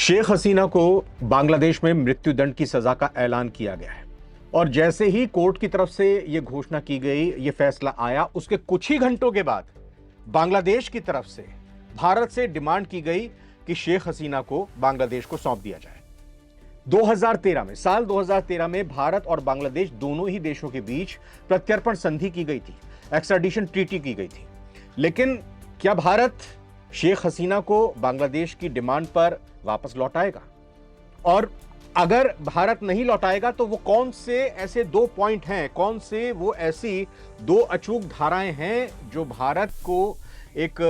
शेख हसीना को बांग्लादेश में मृत्यु दंड की सजा का ऐलान किया गया है और जैसे ही कोर्ट की तरफ से यह घोषणा की गई, यह फैसला आया, उसके कुछ ही घंटों के बाद बांग्लादेश की तरफ से भारत से डिमांड की गई कि शेख हसीना को बांग्लादेश को सौंप दिया जाए। 2013 में, साल 2013 में भारत और बांग्लादेश दोनों ही देशों के बीच प्रत्यर्पण संधि की गई थी, एक्स्ट्राडिशन ट्रीटी की गई थी। लेकिन क्या भारत शेख हसीना को बांग्लादेश की डिमांड पर वापस लौटाएगा? और अगर भारत नहीं लौटाएगा तो वो कौन से ऐसे दो पॉइंट हैं, कौन से वो ऐसी दो अचूक धाराएं हैं जो भारत को एक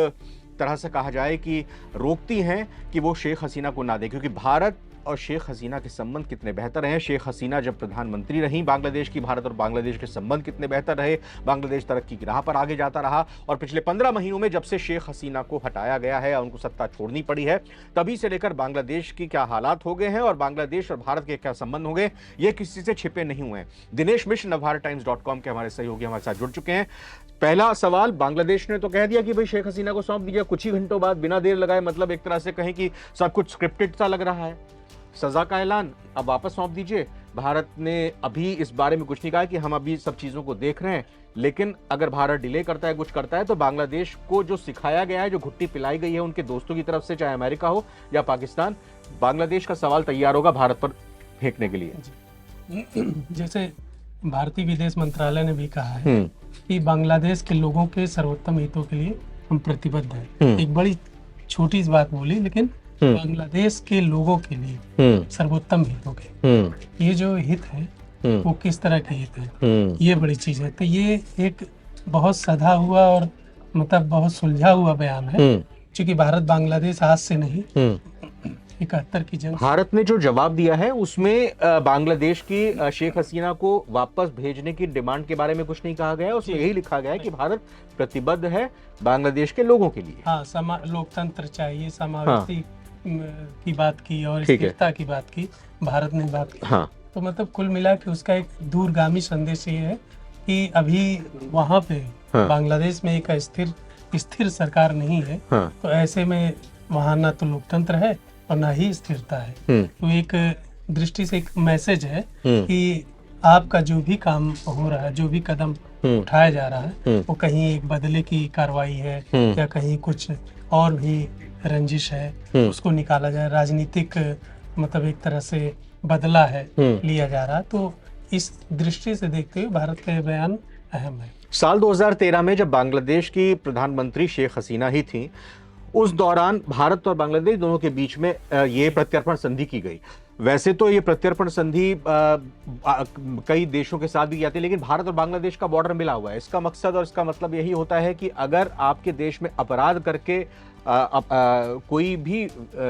तरह से कहा जाए कि रोकती हैं कि वो शेख हसीना को ना दे? क्योंकि भारत और शेख हसीना के संबंध कितने बेहतर हैं। शेख हसीना जब प्रधानमंत्री रही बांग्लादेश की, भारत और बांग्लादेश के संबंध कितने बेहतर रहे। बांग्लादेश तरक्की की राह पर आगे जाता रहा और पिछले 15 महीनों में जब से शेख हसीना को हटाया गया है, उनको सत्ता छोड़नी पड़ी है, तभी से लेकर बांग्लादेश की क्या हालात हो गए हैं और बांग्लादेश और भारत के क्या संबंध हो गए, ये किसी से छिपे नहीं हुए हैं। दिनेश मिश्र नवभारतटाइम्स.com के हमारे सहयोगी हमारे साथ जुड़ चुके हैं। पहला सवाल, बांग्लादेश ने तो कह दिया कि भाई शेख हसीना को सौंप दीजिए, कुछ ही घंटों बाद बिना देर लगाए, मतलब एक तरह से कहें कि सब कुछ स्क्रिप्टेड सा लग रहा है। सजा का ऐलान, अब वापस सौंप दीजिए। भारत ने अभी इस बारे में कुछ नहीं कहा कि हम अभी सब चीजों को देख रहे हैं, लेकिन अगर भारत डिले करता है, कुछ करता है, तो बांग्लादेश को जो सिखाया गया है, जो घुट्टी पिलाई गई है उनके दोस्तों की तरफ से, चाहे अमेरिका हो या पाकिस्तान, बांग्लादेश का सवाल तैयार होगा भारत पर फेंकने के लिए। जैसे भारतीय विदेश मंत्रालय ने भी कहा है कि बांग्लादेश के लोगों के सर्वोत्तम हितों के लिए हम प्रतिबद्ध हैं। एक बड़ी छोटी सी बात बोली, लेकिन बांग्लादेश के लोगों के लिए सर्वोत्तम हितों के, ये जो हित है वो किस तरह के हित है, ये बड़ी चीज है। तो ये एक बहुत सधा हुआ और मतलब बहुत सुलझा हुआ बयान है, क्योंकि भारत बांग्लादेश आज से नहीं, 71 की जंग। भारत ने जो जवाब दिया है उसमें बांग्लादेश की शेख हसीना को वापस भेजने की डिमांड के बारे में कुछ नहीं कहा गया है। उसमें यही लिखा गया है कि भारत प्रतिबद्ध है बांग्लादेश के लोगों के लिए। हाँ, लोकतंत्र चाहिए, समावेशी की बात की और स्थिरता की बात की, भारत ने बात की। हाँ। तो मतलब कुल मिला के उसका एक दूरगामी संदेश ये है कि अभी वहाँ पे बांग्लादेश में एक स्थिर सरकार नहीं है। तो ऐसे में वहाँ ना तो लोकतंत्र है और ना ही स्थिरता है। तो एक दृष्टि से एक मैसेज है कि आपका जो भी काम हो रहा है, जो भी कदम उठाया जा रहा है, वो कहीं एक बदले की कार्रवाई है या कहीं कुछ और भी रंजिश है, उसको निकाला जाए, राजनीतिक मतलब एक तरह से बदला है लिया जा रहा। तो इस दृष्टि से देखते हुए भारत का बयान अहम है। साल 2013 में जब बांग्लादेश की प्रधानमंत्री शेख हसीना ही थी, उस दौरान भारत और बांग्लादेश दोनों के बीच में ये प्रत्यर्पण संधि की गई। वैसे तो ये प्रत्यर्पण संधि कई देशों के साथ भी की जाती है, लेकिन भारत और बांग्लादेश का बॉर्डर मिला हुआ है। इसका मकसद और इसका मतलब यही होता है कि अगर आपके देश में अपराध करके कोई भी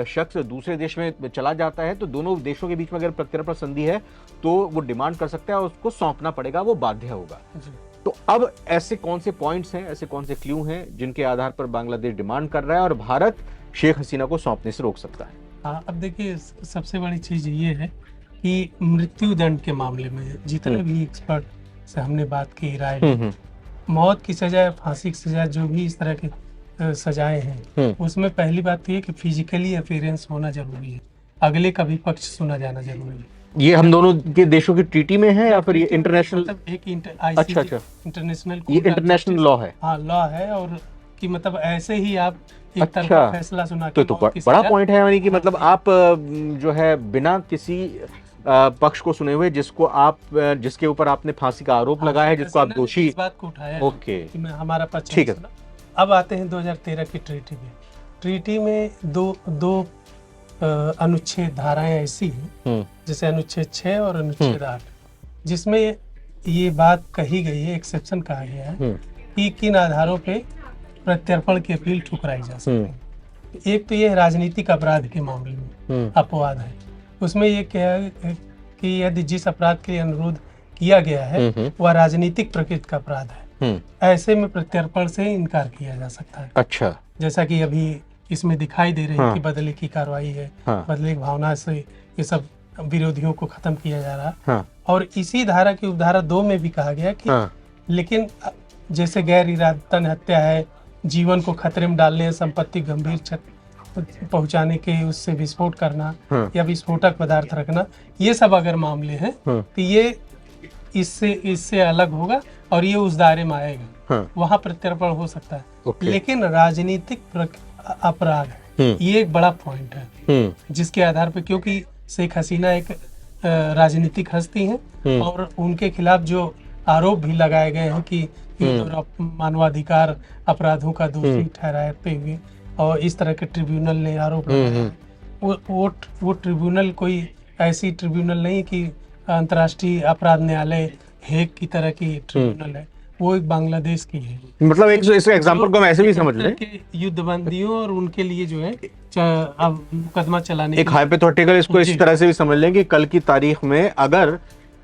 शख्स दूसरे देश में चला जाता है, तो दोनों देशों के बीच में अगर प्रत्यर्पण संधि है तो वो डिमांड कर सकता है और उसको सौंपना पड़ेगा, वो बाध्य होगा। तो अब ऐसे कौन से पॉइंट्स हैं, ऐसे कौन से क्लू हैं जिनके आधार पर बांग्लादेश डिमांड कर रहा है और भारत शेख हसीना को सौंपने से रोक सकता है? हाँ, अब देखिए, सबसे बड़ी चीज ये है कि मृत्यु दंड के मामले में जितने भी एक्सपर्ट से हमने बात की, राय मौत की सजा, फांसी की सजा, जो भी इस तरह की सजाएं हैं, उसमें पहली बात तो ये कि फिजिकली अपीयरेंस होना जरूरी है, अगले का भी पक्ष सुना जाना जरूरी है। ये हम दोनों के देशों की ट्रीटी में है या फिर ये इंटरनेशनल? मतलब एक अच्छा, इंटरनेशनल, ये इंटरनेशनल लॉ है। हाँ, लॉ है, और कि मतलब ऐसे ही आप एक तरफा फैसला सुना के तो बड़ा पॉइंट है, यानी कि मतलब आप जो है बिना किसी पक्ष को सुने हुए, जिसके ऊपर आपने फांसी का आरोप लगाया है, जिसको आप दोषी, इस बात को उठाया ओके, कि मैं हमारा पक्ष, ठीक है। अब आते हैं 2013 की ट्रीटी में। ट्रीटी में दो अनुच्छेद, धाराएं ऐसी हैं, जैसे अनुच्छेद 6 और अनुच्छेद 8, जिसमें ये बात कही गई है, एक्सेप्शन कहा गया है कि किन आधारों पे प्रत्यर्पण की अपील ठुकराई जा सकती है। एक तो ये राजनीतिक अपराध के मामले में अपवाद है। उसमें ये क्या है कि यदि जिस अपराध के लिए अनुरोध किया गया है वह राजनीतिक प्रकृति का अपराध है, ऐसे में प्रत्यर्पण से इनकार किया जा सकता है। अच्छा, जैसा कि अभी इसमें दिखाई दे रही है कि बदले की कार्रवाई है, बदले की भावना से ये सब विरोधियों को खत्म किया जा रहा है। और इसी धारा की उपधारा 2 में भी कहा गया कि लेकिन जैसे गैर इरादतन हत्या है, जीवन को खतरे में डालने, संपत्ति गंभीर पहुंचाने के, उससे विस्फोट करना या विस्फोटक पदार्थ रखना, ये सब अगर मामले हैं तो ये इससे अलग होगा और ये उस दायरे में आएगा, वहां प्रत्यर्पण हो सकता है। लेकिन राजनीतिक अपराध ये एक बड़ा पॉइंट है जिसके आधार पर, क्योंकि शेख हसीना एक राजनीतिक हस्ती हैं और उनके खिलाफ जो आरोप भी लगाए गए हैं कि मानवाधिकार अपराधों का दोषी ठहराते हुए, और इस तरह के ट्रिब्यूनल ने आरोप लगाया, वो ट्रिब्यूनल कोई ऐसी ट्रिब्यूनल नहीं कि अंतर्राष्ट्रीय अपराध न्यायालय हेग की तरह की ट्रिब्यूनल है, वो एक बांग्लादेश की है। मतलब एक इस एग्जांपल को हम ऐसे भी समझ लें, युद्धबंदियों और उनके लिए जो है अब मुकदमा चलाने, एक हाइपोथेटिकल इसको इस तरह से भी समझ लें कि कल की तारीख में अगर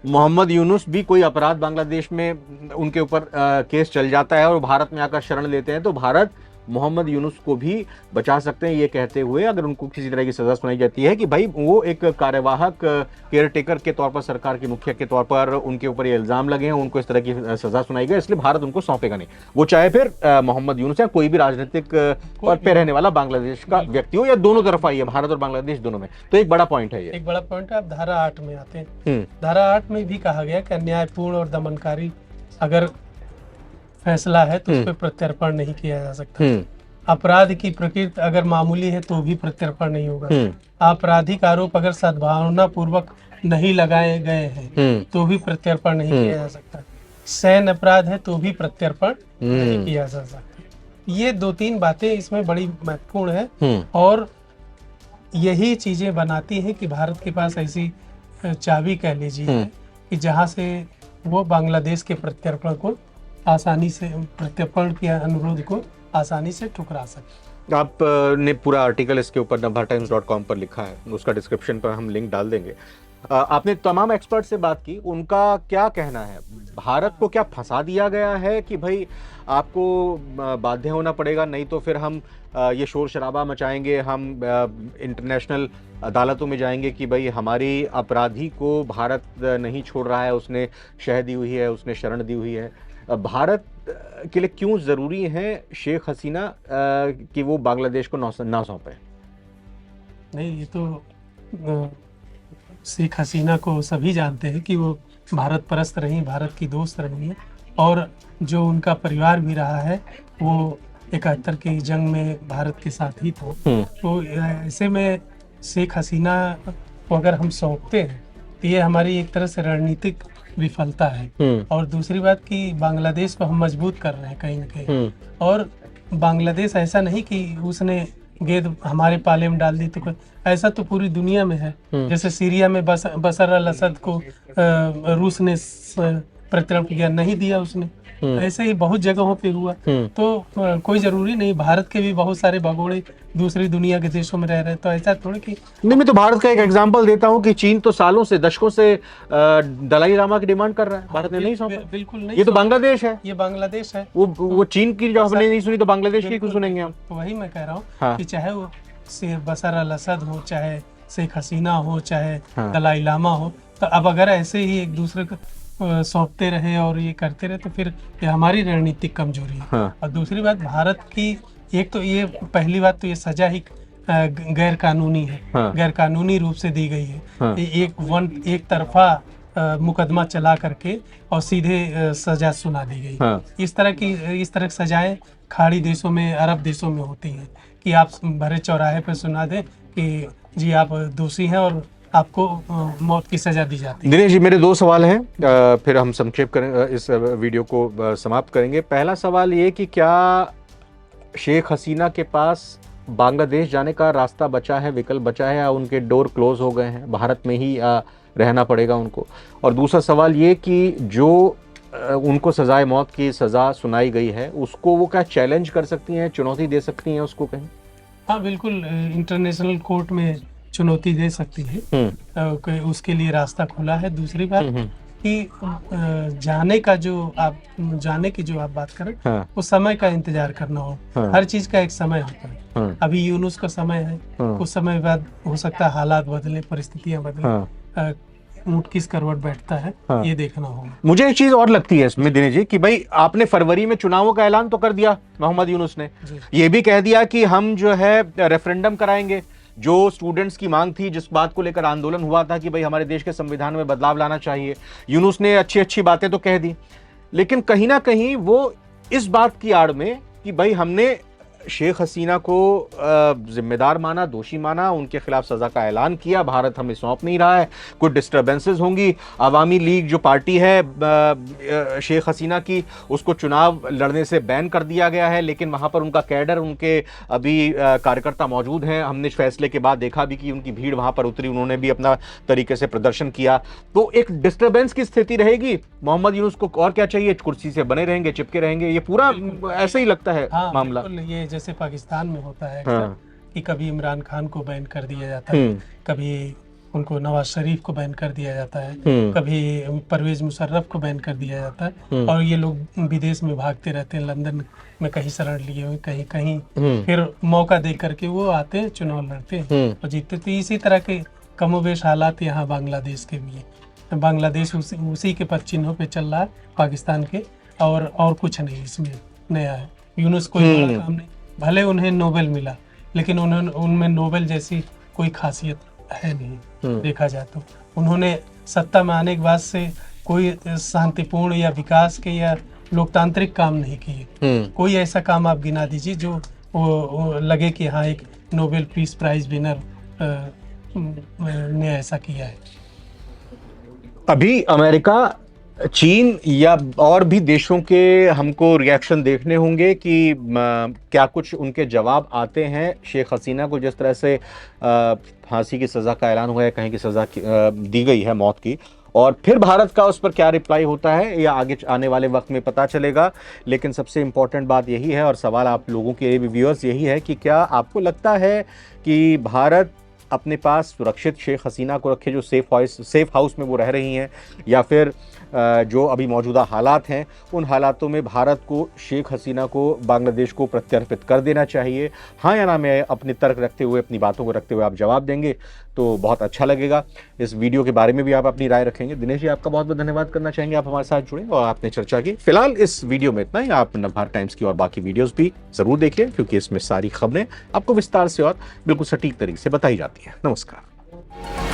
मोहम्मद यूनुस भी कोई अपराध बांग्लादेश में उनके ऊपर केस चल जाता है और भारत में आकर शरण लेते हैं, तो भारत मोहम्मद यूनुस को भी बचा सकते हैं, ये कहते हुए अगर उनको किसी तरह की सजा सुनाई जाती है कि भाई वो एक कार्यवाहक केयरटेकर के तौर पर, सरकार के मुखिया के तौर पर उनके ऊपर ये इल्जाम लगे हैं, उनको इस तरह की सजा सुनाई गई, इसलिए भारत उनको सौंपेगा नहीं, वो चाहे फिर मोहम्मद यूनुस या कोई भी राजनीतिक पद पे रहने वाला बांग्लादेश का व्यक्ति हो, या दोनों तरफ आई है, भारत और बांग्लादेश दोनों में। तो एक बड़ा पॉइंट है, ये एक बड़ा पॉइंट है। अब धारा 8 में आते हैं। धारा 8 में भी कहा गया कि अन्यायपूर्ण और दमनकारी अगर फैसला है तो उस पर प्रत्यर्पण नहीं किया जा सकता। अपराध की प्रकृति अगर मामूली है तो भी प्रत्यर्पण नहीं होगा। आपराधिक आरोप अगर सद्भावना पूर्वक नहीं लगाए गए हैं तो भी प्रत्यर्पण नहीं किया जा सकता। सैन्य अपराध है तो भी प्रत्यर्पण नहीं किया जा सकता। ये 2-3 बातें इसमें बड़ी महत्वपूर्ण है और यही चीजें बनाती हैं कि भारत के पास ऐसी चाबी कह लीजिए कि जहां से वो बांग्लादेश के प्रत्यर्पण को आसानी से, प्रत्यर्पण के अनुरोध को आसानी से ठुकरा सकते। आपने पूरा आर्टिकल इसके ऊपर nabhatimes.com पर लिखा है, उसका डिस्क्रिप्शन पर हम लिंक डाल देंगे। आपने तमाम एक्सपर्ट से बात की, उनका क्या कहना है? भारत को क्या फंसा दिया गया है कि भाई आपको बाध्य होना पड़ेगा, नहीं तो फिर हम ये शोर शराबा मचाएंगे, हम इंटरनेशनल अदालतों में जाएंगे कि भाई हमारी अपराधी को भारत नहीं छोड़ रहा है, उसने शह दी हुई है, उसने शरण दी हुई है। भारत के लिए क्यों जरूरी है शेख हसीना कि वो बांग्लादेश को ना सौंपे? नहीं, ये तो शेख हसीना को सभी जानते हैं कि वो भारत परस्त रही, भारत की दोस्त रही है, और जो उनका परिवार भी रहा है वो 71 की जंग में भारत के साथ ही था। तो ऐसे में शेख हसीना को अगर हम सौंपते हैं तो ये हमारी एक तरह से रणनीतिक विफलता है। और दूसरी बात कि बांग्लादेश को हम मजबूत कर रहे हैं कहीं न कहीं, और बांग्लादेश ऐसा नहीं कि उसने गेंद हमारे पाले में डाल दी, तो ऐसा तो पूरी दुनिया में है। जैसे सीरिया में बशर अल असद को रूस ने प्रत्यर्पण किया, नहीं दिया उसने, ऐसे ही बहुत जगहों पे हुआ। तो कोई जरूरी नहीं, भारत के भी बहुत सारे भगोड़े दूसरी दुनिया के देशों में रह रहे, तो ऐसा थोड़ी कि नहीं। मैं तो भारत का एक एग्जांपल देता हूं कि चीन तो सालों से, दशकों से दलाई लामा की डिमांड कर रहा है, भारत ने नहीं सौंपा। बिल्कुल नहीं, ये तो बांग्लादेश है, ये बांग्लादेश है। वो चीन की जो हमने नहीं सुनी तो बांग्लादेश की क्यों सुनेंगे हम? वही मैं कह रहा हूँ कि चाहे वो बशर अल असद हो, चाहे शेख हसीना हो, चाहे दलाई लामा हो, तो अब अगर ऐसे ही एक दूसरे को सौंपते रहे और ये करते रहे तो फिर ये हमारी रणनीतिक कमजोरी है। और दूसरी बात, भारत की एक तो ये पहली बात तो ये सजा ही गैर कानूनी है, गैर कानूनी रूप से दी गई है। एक तरफा मुकदमा चला करके और सीधे सजा सुना दी गई। इस तरह की सजाएं खाड़ी देशों में, अरब देशों में होती हैं कि आप भरे चौराहे पर सुना दें कि जी आप दोषी हैं और आपको मौत की सजा दी जाती है। दिनेश जी, मेरे 2 सवाल हैं, फिर हम संक्षेप करें, इस वीडियो को समाप्त करेंगे। पहला सवाल ये कि क्या शेख हसीना के पास बांग्लादेश जाने का रास्ता बचा है, विकल्प बचा है, या उनके डोर क्लोज हो गए हैं, भारत में ही रहना पड़ेगा उनको? और दूसरा सवाल ये कि जो उनको सजाए मौत की सजा सुनाई गई है उसको वो क्या चैलेंज कर सकती हैं, चुनौती दे सकती हैं उसको कहीं? हाँ बिल्कुल, इंटरनेशनल कोर्ट में चुनौती दे सकती है, उसके लिए रास्ता खुला है। दूसरी बात कि जाने की जो आप बात करें, वो समय का इंतजार करना हो। हर चीज का एक समय होता है। अभी यूनुस का समय है, कुछ समय बाद हो सकता है हालात बदले, परिस्थितियां बदले। ऊंट किस करवट बैठता है, ये देखना होगा। मुझे एक चीज और लगती है इसमें दिनेश जी कि भाई आपने फरवरी में चुनावों का ऐलान तो कर दिया मोहम्मद यूनुस ने, ये भी कह दिया कि हम जो है रेफरेंडम कराएंगे। जो स्टूडेंट्स की मांग थी, जिस बात को लेकर आंदोलन हुआ था कि भाई हमारे देश के संविधान में बदलाव लाना चाहिए, यूनुस ने अच्छी अच्छी बातें तो कह दी, लेकिन कहीं ना कहीं वो इस बात की आड़ में कि भाई हमने शेख हसीना को जिम्मेदार माना, दोषी माना, उनके खिलाफ सजा का ऐलान किया, भारत हमें सौंप नहीं रहा है, कुछ डिस्टर्बेंसेस होंगी, अवामी लीग जो पार्टी है शेख हसीना की, उसको चुनाव लड़ने से बैन कर दिया गया है, लेकिन वहां पर उनका कैडर, उनके अभी कार्यकर्ता मौजूद हैं। हमने फैसले के बाद देखा भी कि उनकी भीड़ वहां पर उतरी, उन्होंने भी अपना तरीके से प्रदर्शन किया, तो एक डिस्टर्बेंस की स्थिति रहेगी। मोहम्मद यूनुस को और क्या चाहिए, कुर्सी से बने रहेंगे, चिपके रहेंगे, ये पूरा ऐसा ही लगता है मामला। ये जैसे पाकिस्तान में होता है कि कभी इमरान खान को बैन कर दिया जाता है, कभी उनको नवाज शरीफ को बैन कर दिया जाता है, कभी परवेज मुशर्रफ को बैन कर दिया जाता है, और ये लोग विदेश में भागते रहते हैं, लंदन में कहीं शरण लिए हुए, कहीं कहीं, फिर मौका दे करके वो आते हैं, चुनाव लड़ते हैं और जीतते। तो इसी तरह के कमोबेश हालात यहाँ बांग्लादेश के भी है। बांग्लादेश उसी के पद चिन्हों पे चल रहा है पाकिस्तान के, और कुछ नहीं इसमें नया है। यूनुस कोई बड़ा काम नहीं, भले उन्हें नोबेल मिला, लेकिन उनमें नोबेल जैसी कोई खासियत है नहीं देखा जाए तो। उन्होंने सत्ता में आने के बाद से कोई शांतिपूर्ण या विकास के या लोकतांत्रिक काम नहीं किए। कोई ऐसा काम आप गिना दीजिए जो वो लगे कि हाँ एक नोबेल पीस प्राइज विनर ने ऐसा किया है। अभी अमेरिका, चीन या और भी देशों के हमको रिएक्शन देखने होंगे कि क्या कुछ उनके जवाब आते हैं शेख हसीना को, जिस तरह से फांसी की सज़ा का ऐलान हुआ है, कहीं की सज़ा दी गई है मौत की, और फिर भारत का उस पर क्या रिप्लाई होता है या आगे आने वाले वक्त में पता चलेगा। लेकिन सबसे इम्पोर्टेंट बात यही है, और सवाल आप लोगों के व्यूअर्स यही है कि क्या आपको लगता है कि भारत अपने पास सुरक्षित शेख हसीना को रखे जो सेफ हाउस में वो रह रही हैं, या फिर जो अभी मौजूदा हालात हैं उन हालातों में भारत को शेख हसीना को बांग्लादेश को प्रत्यर्पित कर देना चाहिए? हाँ या ना में अपने तर्क रखते हुए, अपनी बातों को रखते हुए आप जवाब देंगे तो बहुत अच्छा लगेगा। इस वीडियो के बारे में भी आप अपनी राय रखेंगे। दिनेश जी, आपका बहुत बहुत धन्यवाद करना चाहेंगे, आप हमारे साथ जुड़े और आपने चर्चा की। फिलहाल इस वीडियो में इतना ही। आप नवभारत टाइम्स की और बाकी वीडियोस भी जरूर देखिए, क्योंकि इसमें सारी खबरें आपको विस्तार से और बिल्कुल सटीक तरीके से बताई जाती है। नमस्कार।